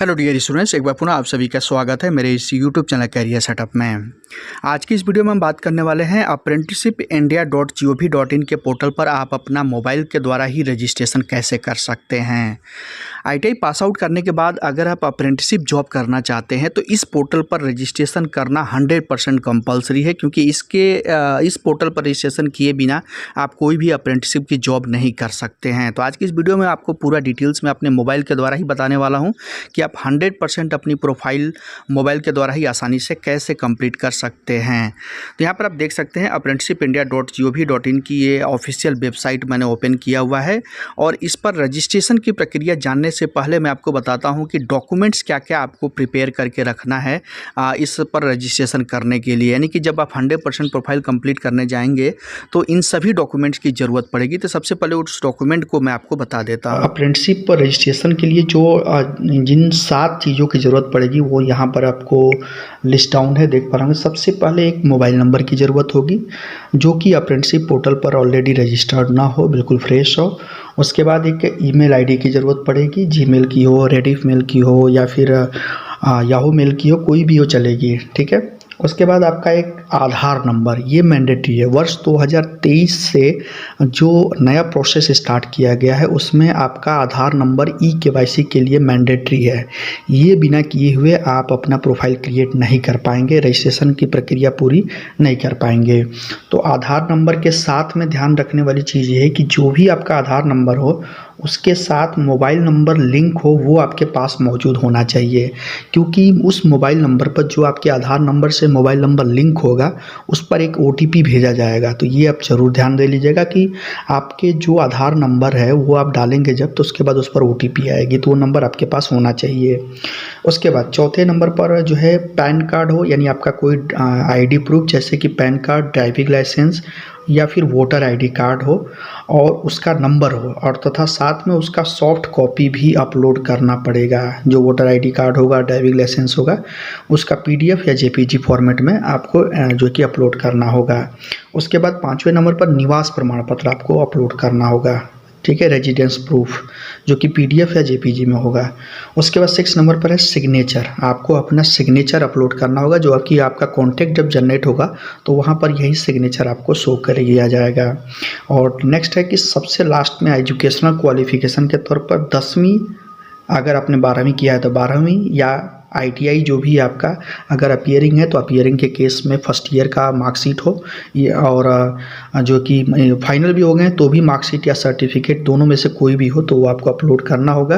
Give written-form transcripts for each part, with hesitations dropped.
Hello dear students, एक बार पुनः आप सभी का स्वागत है मेरे इस यूट्यूब चैनल कैरियर सेटअप में। आज की इस वीडियो में हम बात करने वाले हैं apprenticeshipindia.gov.in के पोर्टल पर आप अपना मोबाइल के द्वारा ही रजिस्ट्रेशन कैसे कर सकते हैं। ITI पास आउट करने के बाद अगर आप अप्रेंटिसशिप जॉब करना चाहते हैं तो इस पोर्टल पर रजिस्ट्रेशन करना 100% कंपलसरी है, क्योंकि इस पोर्टल पर रजिस्ट्रेशन किए बिना आप कोई भी अप्रेंटिसशिप की जॉब नहीं कर सकते हैं। तो आज की इस वीडियो में आपको पूरा डिटेल्स में अपने मोबाइल के द्वारा ही बताने वाला हूं कि आप 100% अपनी प्रोफाइल मोबाइल के द्वारा ही आसानी से कैसे कंप्लीट कर सकते हैं। तो यहाँ पर आप देख सकते हैं apprenticeshipindia.gov.in की ये ऑफिशियल वेबसाइट मैंने ओपन किया हुआ है। और इस पर रजिस्ट्रेशन की प्रक्रिया जानने से पहले मैं आपको बताता हूँ कि डॉक्यूमेंट्स क्या क्या आपको प्रिपेयर करके रखना है इस पर रजिस्ट्रेशन करने के लिए। यानी कि जब आप 100% प्रोफाइल कंप्लीट करने जाएंगे तो इन सभी डॉक्यूमेंट्स की ज़रूरत पड़ेगी। तो सबसे पहले उस डॉक्यूमेंट को मैं आपको बता देता हूँ। अप्रेंटिसशिप पर रजिस्ट्रेशन के लिए जिन 7 चीज़ों की ज़रूरत पड़ेगी वो यहाँ पर आपको लिस्ट डाउन है, देख पा रहे होंगे। सबसे पहले एक मोबाइल नंबर की ज़रूरत होगी जो कि अप्रेंटिसशिप पोर्टल पर ऑलरेडी रजिस्टर्ड ना हो, बिल्कुल फ्रेश हो। उसके बाद एक ईमेल आईडी की ज़रूरत पड़ेगी, जीमेल की हो, रेडिफ मेल की हो या फिर याहू मेल की हो, कोई भी हो चलेगी, ठीक है। उसके बाद आपका एक आधार नंबर, ये मैंडेटरी है। वर्ष 2023 से जो नया प्रोसेस स्टार्ट किया गया है उसमें आपका आधार नंबर KYC के लिए मैंडेटरी है। ये बिना किए हुए आप अपना प्रोफाइल क्रिएट नहीं कर पाएंगे, रजिस्ट्रेशन की प्रक्रिया पूरी नहीं कर पाएंगे। तो आधार नंबर के साथ में ध्यान रखने वाली चीज़ ये है कि जो भी आपका आधार नंबर हो उसके साथ मोबाइल नंबर लिंक हो, वो आपके पास मौजूद होना चाहिए, क्योंकि उस मोबाइल नंबर पर जो आपके आधार नंबर से मोबाइल नंबर लिंक होगा उस पर एक OTP भेजा जाएगा। तो ये आप ज़रूर ध्यान दे लीजिएगा कि आपके जो आधार नंबर है वो आप डालेंगे जब, तो उसके बाद उस पर OTP आएगी, तो वो नंबर आपके पास होना चाहिए। उसके बाद चौथे नंबर पर जो है पैन कार्ड हो, यानी आपका कोई ID प्रूफ जैसे कि पैन कार्ड, ड्राइविंग लाइसेंस या फिर वोटर ID कार्ड हो और उसका नंबर हो, और तथा साथ में उसका सॉफ्ट कॉपी भी अपलोड करना पड़ेगा। जो वोटर ID कार्ड होगा, ड्राइविंग लाइसेंस होगा, उसका PDF या JPG फॉर्मेट में आपको जो कि अपलोड करना होगा। उसके बाद 5वें नंबर पर निवास प्रमाण पत्र आपको अपलोड करना होगा, ठीक है, रेजिडेंस प्रूफ, जो कि PDF या JPG में होगा। उसके बाद 6 नंबर पर है सिग्नेचर। आपको अपना सिग्नेचर अपलोड करना होगा, जो कि आपका कॉन्टैक्ट जब जनरेट होगा तो वहाँ पर यही सिग्नेचर आपको शो कर दिया जाएगा। और नेक्स्ट है कि सबसे लास्ट में एजुकेशनल क्वालिफिकेशन के तौर पर 10वीं, अगर आपने 12वीं किया है तो 12वीं, या ITI जो भी आपका अगर अपीयरिंग है तो अपीयरिंग के केस में फर्स्ट ईयर का मार्कशीट हो, और जो कि फाइनल भी हो गए तो भी मार्कशीट या सर्टिफिकेट दोनों में से कोई भी हो तो वो आपको अपलोड करना होगा,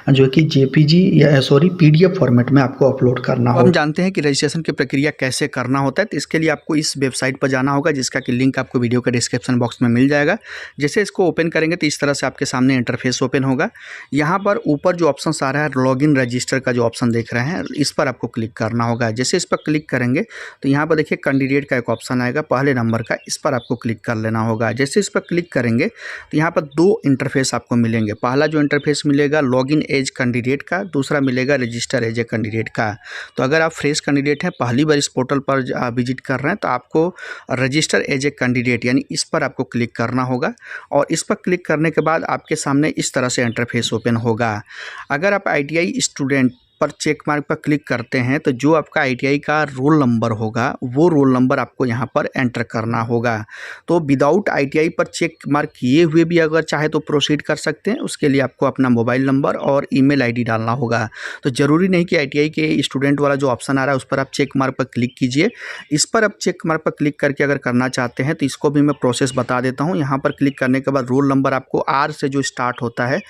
जो कि JPG या PDF फॉर्मेट में आपको अपलोड करना होगा। हम जानते हैं कि रजिस्ट्रेशन की प्रक्रिया कैसे करना होता है, तो इसके लिए आपको इस वेबसाइट पर जाना होगा, जिसका कि लिंक आपको वीडियो के डिस्क्रिप्शन बॉक्स में मिल जाएगा। जैसे इसको ओपन करेंगे तो इस तरह से आपके सामने इंटरफेस ओपन होगा। यहाँ पर ऊपर जो ऑप्शन आ रहा है लॉगिन रजिस्टर का जो ऑप्शन देख रहे हैं, इस पर आपको क्लिक करना होगा। जैसे इस पर क्लिक करेंगे तो यहाँ पर देखिए कैंडिडेट का एक ऑप्शन आएगा पहले नंबर का, इस पर आपको क्लिक कर लेना होगा। जैसे इस पर क्लिक करेंगे तो यहाँ पर 2 इंटरफेस आपको मिलेंगे। पहला जो इंटरफेस मिलेगा लॉगिन एज कैंडिडेट का, दूसरा मिलेगा रजिस्टर एज ए कैंडिडेट का। तो अगर आप फ्रेश कैंडिडेट हैं, पहली बार इस पोर्टल पर विजिट कर रहे हैं, तो आपको रजिस्टर एज ए कैंडिडेट यानी इस पर आपको क्लिक करना होगा। और इस पर क्लिक करने के बाद आपके सामने इस तरह से इंटरफेस ओपन होगा। अगर आप ITI स्टूडेंट पर चेक मार्क पर क्लिक करते हैं तो जो आपका ITI का रोल नंबर होगा वो रोल नंबर आपको यहाँ पर एंटर करना होगा। तो विदाउट ITI पर चेक मार्क किए हुए भी अगर चाहे तो प्रोसीड कर सकते हैं। उसके लिए आपको अपना मोबाइल नंबर और ईमेल ID डालना होगा। तो ज़रूरी नहीं कि ITI के स्टूडेंट वाला जो ऑप्शन आ रहा है उस पर आप चेक मार्क पर क्लिक कीजिए। इस पर आप चेक मार्क पर क्लिक करके अगर करना चाहते हैं तो इसको भी मैं प्रोसेस बता देता हूँ। यहाँ पर क्लिक करने के बाद रोल नंबर आपको R से जो स्टार्ट होता है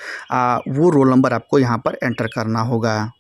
वो रोल नंबर आपको यहाँ पर एंटर करना होगा।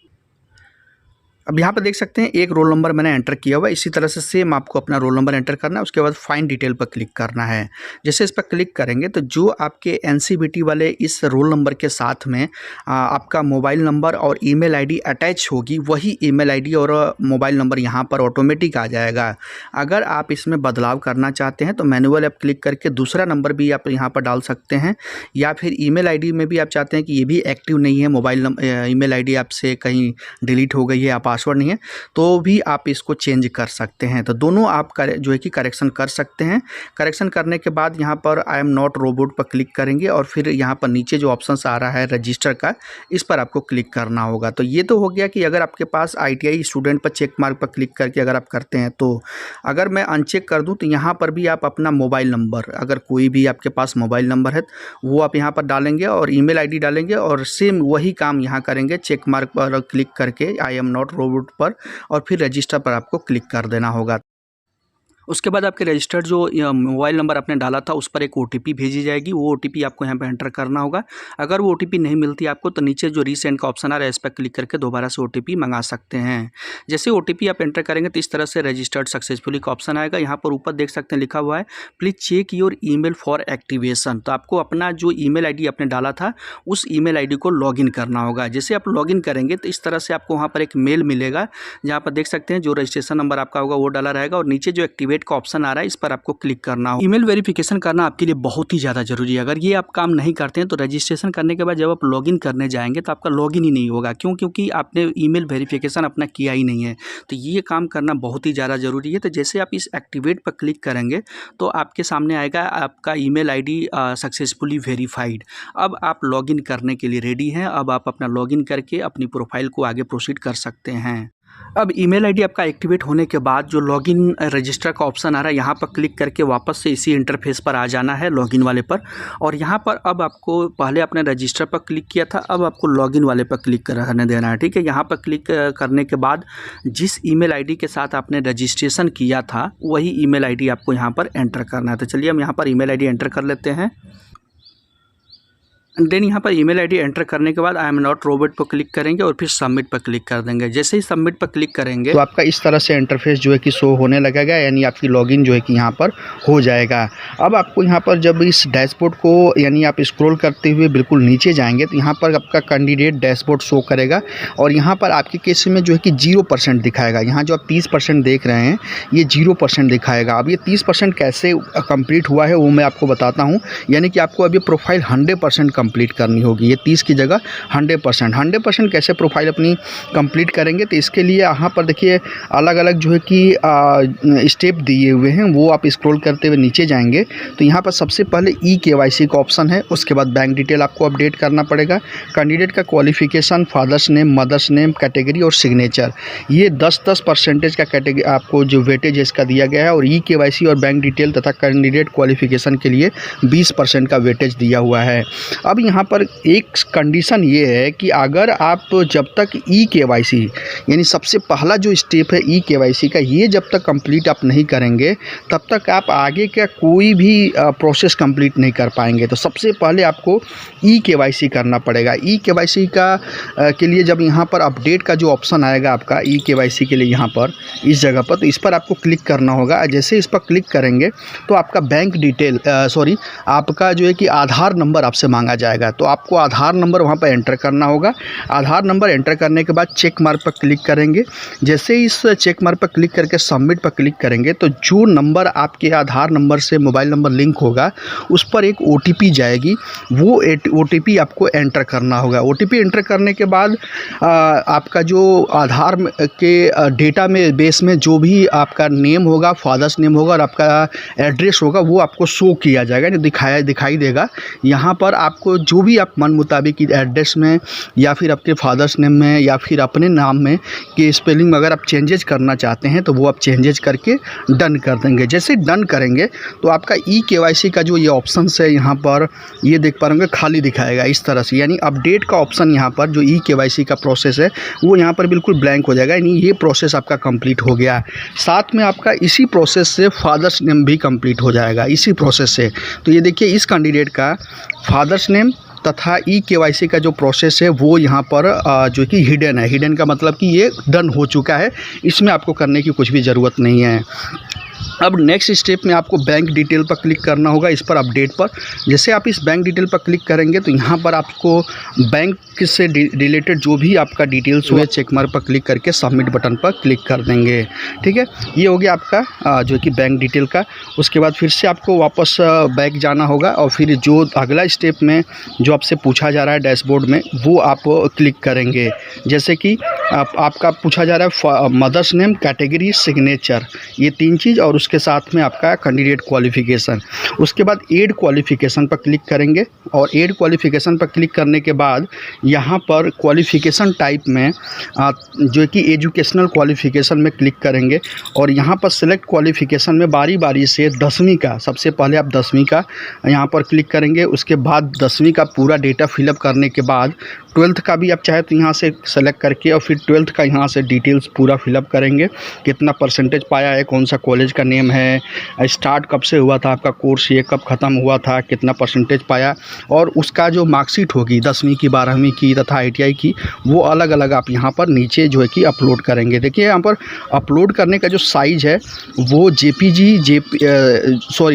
अब यहाँ पर देख सकते हैं एक रोल नंबर मैंने एंटर किया हुआ है। इसी तरह से सेम आपको अपना रोल नंबर एंटर करना है। उसके बाद फाइंड डिटेल पर क्लिक करना है। जैसे इस पर क्लिक करेंगे तो जो आपके NCVT वाले इस रोल नंबर के साथ में आपका मोबाइल नंबर और ईमेल ID अटैच होगी, वही ईमेल ID और मोबाइल नंबर यहाँ पर ऑटोमेटिक आ जाएगा। अगर आप इसमें बदलाव करना चाहते हैं तो मैनुअल ऐप क्लिक करके दूसरा नंबर भी आप यहाँ पर डाल सकते हैं, या फिर ईमेल ID में भी आप चाहते हैं कि ये भी एक्टिव नहीं है, मोबाइल ईमेल ID आपसे कहीं डिलीट हो गई है, आप पासवर्ड नहीं है तो भी आप इसको चेंज कर सकते हैं। तो दोनों आप जो है कि करेक्शन कर सकते हैं। करेक्शन करने के बाद यहाँ पर आई एम नॉट रोबोट पर क्लिक करेंगे और फिर यहाँ पर नीचे जो ऑप्शन आ रहा है रजिस्टर का, इस पर आपको क्लिक करना होगा। तो ये तो हो गया कि अगर आपके पास ITI स्टूडेंट पर चेक मार्क पर क्लिक करके अगर आप करते हैं तो। अगर मैं अनचेक कर दूं तो यहाँ पर भी आप अपना मोबाइल नंबर, अगर कोई भी आपके पास मोबाइल नंबर है वो आप यहाँ पर डालेंगे और ईमेल ID डालेंगे और सेम वही काम यहाँ करेंगे, चेक मार्क पर क्लिक करके आई एम नॉट रोबोट पर और फिर रजिस्टर पर आपको क्लिक कर देना होगा। उसके बाद आपके रजिस्टर्ड जो मोबाइल नंबर आपने डाला था उस पर एक OTP भेजी जाएगी। वो OTP आपको यहाँ पर एंटर करना होगा। अगर वो OTP नहीं मिलती आपको तो नीचे जो रीसेंड का ऑप्शन आ रहा है इस पर क्लिक करके दोबारा से OTP मंगा सकते हैं। जैसे OTP आप एंटर करेंगे तो इस तरह से रजिस्टर्ड सक्सेसफुली का ऑप्शन आएगा। यहाँ पर ऊपर देख सकते हैं लिखा हुआ है please check your email for activation. तो आपको अपना जो ईमेल ID आपने डाला था उस ईमेल ID को लॉगिन करना होगा। जैसे आप लॉगिन करेंगे तो इस तरह से आपको वहाँ पर एक मेल मिलेगा जहाँ पर देख सकते हैं जो रजिस्ट्रेशन नंबर आपका होगा वो डाला रहेगा और नीचे जो एक्टिवेट का ऑप्शन आ रहा है इस पर आपको क्लिक करना हो। ईमेल वेरिफिकेशन करना आपके लिए बहुत ही ज़्यादा जरूरी है। अगर ये आप काम नहीं करते हैं तो रजिस्ट्रेशन करने के बाद जब आप लॉगिन करने जाएंगे तो आपका लॉगिन ही नहीं होगा। क्योंकि आपने ईमेल वेरिफिकेशन अपना किया ही नहीं है। तो ये काम करना बहुत ही ज़्यादा ज़रूरी है। तो जैसे आप इस एक्टिवेट पर क्लिक करेंगे तो आपके सामने आएगा आपका ईमेल ID सक्सेसफुली वेरीफाइड। अब आप लॉगिन करने के लिए रेडी हैं। अब आप अपना लॉगिन करके अपनी प्रोफाइल को आगे प्रोसीड कर सकते हैं। अब ईमेल ID आपका एक्टिवेट होने के बाद जो लॉगिन रजिस्टर का ऑप्शन आ रहा है यहाँ पर क्लिक करके वापस से इसी इंटरफेस पर आ जाना है लॉगिन वाले पर। और यहाँ पर अब आपको पहले आपने रजिस्टर पर क्लिक किया था, अब आपको लॉगिन वाले पर क्लिक करने देना है। ठीक है, यहाँ पर क्लिक करने के बाद जिस ईमेल ID के साथ आपने रजिस्ट्रेशन किया था वही ईमेल ID आपको यहाँ पर एंटर करना है। तो चलिए हम यहाँ पर ईमेल ID एंटर कर लेते हैं। देन यहाँ पर ईमेल ID एंटर करने के बाद आई एम नॉट रोबोट पर क्लिक करेंगे और फिर सबमिट पर क्लिक कर देंगे। जैसे ही सबमिट पर क्लिक करेंगे तो आपका इस तरह से इंटरफेस जो है कि शो होने लगेगा, यानी आपकी लॉगिन जो है कि यहाँ पर हो जाएगा। अब आपको यहाँ पर जब इस डैशबोर्ड को यानी आप स्क्रॉल करते हुए बिल्कुल नीचे जाएंगे तो यहाँ पर आपका कैंडिडेट डैशबोर्ड शो करेगा और यहाँ पर आपके केस में जो है कि 0% दिखाएगा। यहाँ जो आप 30% देख रहे हैं ये 0% दिखाएगा। अब ये 30% कैसे कंप्लीट हुआ है वो मैं आपको बताता हूँ। यानी कि आपको अभी प्रोफाइल 100% कंप्लीट करनी होगी। ये 30 की जगह 100% कैसे प्रोफाइल अपनी कंप्लीट करेंगे तो इसके लिए यहाँ पर देखिए अलग अलग जो है कि स्टेप दिए हुए हैं। वो आप स्क्रॉल करते हुए नीचे जाएंगे तो यहाँ पर सबसे पहले EKYC का ऑप्शन है। उसके बाद बैंक डिटेल आपको अपडेट करना पड़ेगा, कैंडिडेट का qualification, father's name, mother's name, category और सिग्नेचर। ये 10% का कैटेगरी आपको जो वेटेज इसका दिया गया है और EKYC और बैंक डिटेल तथा कैंडिडेट क्वालिफिकेशन के लिए 20% का वेटेज दिया हुआ है। अब यहाँ पर एक कंडीशन ये है कि अगर आप जब तक EKYC यानी सबसे पहला जो स्टेप है EKYC का, ये जब तक कंप्लीट आप नहीं करेंगे तब तक आप आगे का कोई भी प्रोसेस कंप्लीट नहीं कर पाएंगे। तो सबसे पहले आपको EKYC करना पड़ेगा। EKYC का के लिए जब यहाँ पर अपडेट का जो ऑप्शन आएगा आपका EKYC के लिए यहाँ पर इस जगह पर, तो इस पर आपको क्लिक करना होगा। जैसे इस पर क्लिक करेंगे तो आपका बैंक डिटेल आपका जो है कि आधार नंबर आपसे मांगा जाएगा। तो आपको आधार नंबर वहाँ पर एंटर करना होगा। आधार नंबर एंटर करने के बाद चेक मार्क पर क्लिक करेंगे। जैसे इस चेक मार्क पर क्लिक करके सबमिट पर क्लिक करेंगे तो जो नंबर आपके आधार नंबर से मोबाइल नंबर लिंक होगा उस पर एक OTP जाएगी। वो OTP आपको एंटर करना होगा। OTP एंटर करने के बाद आपका जो आधार के डेटा में बेस में जो भी आपका नेम होगा, फादर्स नेम होगा और आपका एड्रेस होगा वो आपको शो किया जाएगा, दिखाई देगा। यहाँ पर आपको जो भी आप मन मुताबिक एड्रेस में या फिर आपके फादर्स नेम में या फिर अपने नाम में के स्पेलिंग में अगर आप चेंजेज करना चाहते हैं तो वो आप चेंजेज करके डन कर देंगे। जैसे डन करेंगे तो आपका EKYC का जो ये ऑप्शन है यहाँ पर ये देख पा रहे खाली दिखाएगा इस तरह से, यानी अपडेट का ऑप्शन यहाँ पर जो EKYC का प्रोसेस है वो यहाँ पर बिल्कुल ब्लैंक हो जाएगा, यानी ये प्रोसेस आपका कंप्लीट हो गया। साथ में आपका इसी प्रोसेस से फादर्स नेम भी कंप्लीट हो जाएगा इसी प्रोसेस से। तो ये देखिए इस कैंडिडेट का फादर्स नेम तथा EKYC का जो प्रोसेस है वो यहाँ पर जो कि हिडन है। हिडन का मतलब कि ये डन हो चुका है, इसमें आपको करने की कुछ भी ज़रूरत नहीं है। अब नेक्स्ट स्टेप में आपको बैंक डिटेल पर क्लिक करना होगा, इस पर अपडेट पर। जैसे आप इस बैंक डिटेल पर क्लिक करेंगे तो यहाँ पर आपको बैंक से रिलेटेड जो भी आपका डिटेल्स हुए चेक मार्क पर क्लिक करके सबमिट बटन पर क्लिक कर देंगे। ठीक है, ये हो गया आपका जो कि बैंक डिटेल का। उसके बाद फिर से आपको वापस बैक जाना होगा और फिर जो अगला स्टेप में जो आपसे पूछा जा रहा है डैशबोर्ड में वो आप क्लिक करेंगे। जैसे कि आपका पूछा जा रहा है मदर्स नेम, कैटेगरी, सिग्नेचर, ये 3 चीज़ और उसके साथ में आपका कैंडिडेट क्वालिफ़िकेशन। उसके बाद एड क्वालिफ़िकेशन पर क्लिक करेंगे और एड क्वालिफ़िकेशन पर क्लिक करने के बाद यहाँ पर क्वालिफ़िकेशन टाइप में जो कि एजुकेशनल क्वालिफ़िकेशन में क्लिक करेंगे और यहाँ पर सिलेक्ट क्वालिफ़िकेशन में बारी बारी से 10वीं का, सबसे पहले आप 10वीं का यहाँ पर क्लिक करेंगे। उसके बाद 10वीं का पूरा डेटा फिलअप करने के बाद 12th का भी आप चाहे तो यहाँ से सेलेक्ट करके और फिर 12th का यहाँ से डिटेल्स पूरा फिलअप करेंगे, कितना परसेंटेज पाया है, कौन सा कॉलेज का नेम है, स्टार्ट कब से हुआ था आपका कोर्स, ये कब ख़त्म हुआ था, कितना परसेंटेज पाया, और उसका जो मार्कशीट होगी 10वीं की, 12वीं की तथा ITI की, वो अलग अलग आप यहाँ पर नीचे जो है कि अपलोड करेंगे। देखिए यहाँ पर अपलोड करने का जो साइज़ है वो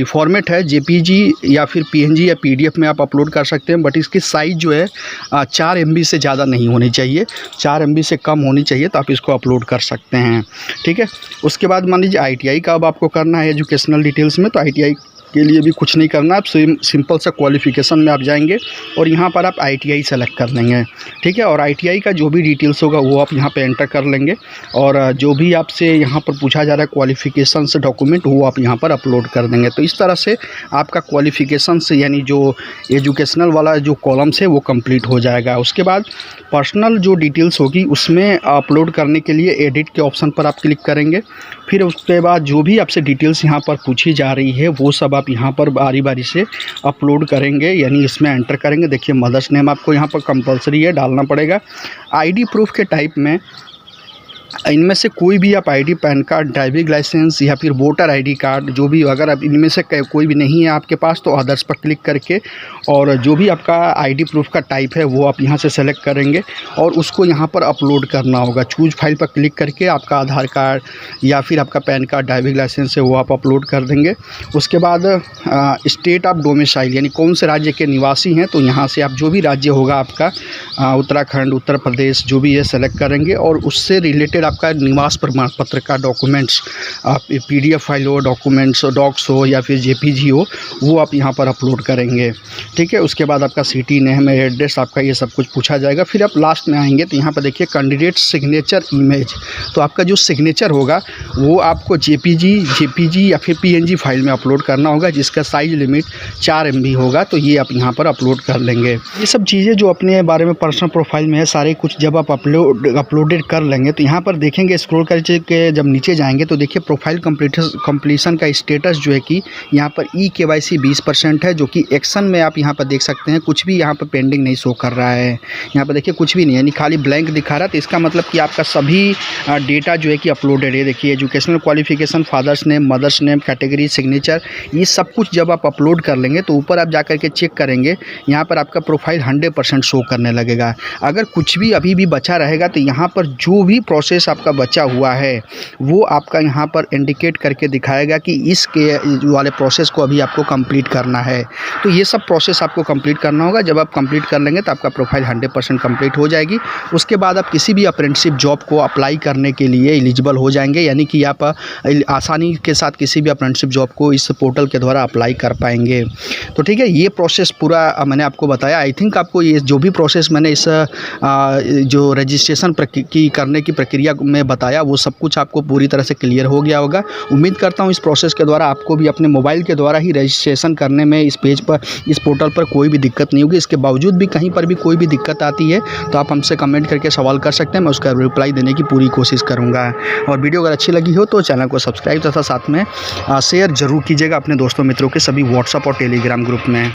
फॉर्मेट है JPG या फिर PNG या PDF में आप अपलोड कर सकते हैं, बट इसकी साइज़ जो है 4 MB से ज़्यादा नहीं होनी चाहिए, 4 MB से कम होनी चाहिए, तो आप इसको अपलोड कर सकते हैं। ठीक है, उसके बाद मान लीजिए ITI का अब आपको करना है एजुकेशनल डिटेल्स में, तो ITI के लिए भी कुछ नहीं करना, आप सिंपल सा क्वालिफ़िकेशन में आप जाएंगे और यहाँ पर आप ITI सेलेक्ट कर लेंगे। ठीक है, और ITI का जो भी डिटेल्स होगा वो आप यहाँ पे एंटर कर लेंगे और जो भी आपसे यहाँ पर पूछा जा रहा है क्वालिफ़िकेशन से डॉक्यूमेंट, वो आप यहाँ पर अपलोड कर देंगे। तो इस तरह से आपका क्वालिफ़िकेशन से यानी जो एजुकेशनल वाला जो कॉलम्स है वो कंप्लीट हो जाएगा। उसके बाद पर्सनल जो डिटेल्स होगी उसमें अपलोड करने के लिए एडिट के ऑप्शन पर आप क्लिक करेंगे। फिर उसके बाद जो भी आपसे डिटेल्स यहाँ पर पूछी जा रही है वो सब आप यहाँ पर बारी बारी से अपलोड करेंगे, यानी इसमें एंटर करेंगे। देखिए मदर्स नेम आपको यहाँ पर कंपलसरी है, डालना पड़ेगा। ID प्रूफ के टाइप में इनमें से कोई भी आप ID, PAN card, driving licence या फिर वोटर ID कार्ड, जो भी, अगर आप इनमें से कोई भी नहीं है आपके पास तो अदर्स पर क्लिक करके और जो भी आपका ID प्रूफ का टाइप है वो आप यहाँ से सेलेक्ट करेंगे और उसको यहाँ पर अपलोड करना होगा। चूज फाइल पर क्लिक करके आपका आधार कार्ड या फिर आपका पैन कार्ड, ड्राइविंग लाइसेंस है वो आप अपलोड कर देंगे। उसके बाद स्टेट ऑफ डोमिसाइल यानी कौन से राज्य के निवासी हैं, तो यहाँ से आप जो भी राज्य होगा आपका, उत्तराखंड, उत्तर प्रदेश, जो भी है सेलेक्ट करेंगे और उससे रिलेटेड आपका निवास प्रमाण पत्र का डॉक्यूमेंट्स, आप PDF फाइल हो, डॉक्यूमेंट्स, डॉक्स हो या फिर JPG हो, वो आप यहाँ पर अपलोड करेंगे। ठीक है, उसके बाद आपका सिटी नेम, एड्रेस आपका, ये सब कुछ पूछा जाएगा। फिर आप लास्ट में आएंगे तो यहाँ पर देखिए कैंडिडेट सिग्नेचर इमेज, तो आपका जो सिग्नेचर होगा वो आपको JPG या फिर PNG फाइल में अपलोड करना होगा, जिसका साइज लिमिट 4 MB होगा। तो ये आप यहाँ पर अपलोड कर लेंगे। ये सब चीज़ें जो अपने बारे में पर्सनल प्रोफाइल में है, सारे कुछ जब आप अपलोडेड कर लेंगे तो यहाँ पर देखेंगे, स्क्रॉल करके जब नीचे जाएंगे तो देखिए प्रोफाइल कंप्लीशन का स्टेटस जो है कि यहाँ पर eKYC 20% है, जो कि एक्शन में आप यहाँ पर देख सकते हैं, कुछ भी यहाँ पर पेंडिंग नहीं शो कर रहा है। यहाँ पर देखिए कुछ भी नहीं, यानी खाली ब्लैंक दिखा रहा है, तो इसका मतलब कि आपका सभी डेटा जो है कि अपलोडेड है। देखिए educational qualification, father's name, mother's name, category, signature, ये सब कुछ जब आप अपलोड कर लेंगे तो ऊपर आप जाकर के चेक करेंगे, यहाँ पर आपका प्रोफाइल 100% शो करने लगेगा। अगर कुछ भी अभी भी बचा रहेगा तो यहाँ पर जो भी प्रोसेस आपका बचा हुआ है वो आपका यहाँ पर इंडिकेट करके दिखाएगा कि इसके वाले प्रोसेस को अभी आपको कंप्लीट करना है। तो ये सब प्रोसेस आपको कंप्लीट करना होगा। जब आप कंप्लीट कर लेंगे तो आपका प्रोफाइल 100% कंप्लीट हो जाएगी। उसके बाद आप किसी भी अप्रेंटिसशिप जॉब को अप्लाई करने के लिए एलिजिबल हो जाएंगे, यानी कि आप आसानी के साथ किसी भी अप्रेंटिसशिप जॉब को इस पोर्टल के द्वारा अप्लाई कर पाएंगे। तो ठीक है, ये प्रोसेस पूरा मैंने आपको बताया। आई थिंक आपको ये जो भी प्रोसेस मैंने इस जो रजिस्ट्रेशन करने की प्रक्रिया में बताया वो सब कुछ आपको पूरी तरह से क्लियर हो गया होगा। उम्मीद करता हूँ इस प्रोसेस के द्वारा आपको भी अपने मोबाइल के द्वारा ही रजिस्ट्रेशन करने में इस पेज पर, इस पोर्टल पर कोई भी दिक्कत नहीं होगी। इसके बावजूद भी कहीं पर भी कोई भी दिक्कत आती है तो आप हमसे कमेंट करके सवाल कर सकते हैं, मैं उसका रिप्लाई देने की पूरी कोशिश करूँगा। और वीडियो अगर अच्छी लगी हो तो चैनल को सब्सक्राइब तथा साथ में शेयर ज़रूर कीजिएगा अपने दोस्तों मित्रों के सभी व्हाट्सएप और टेलीग्राम ग्रुप में।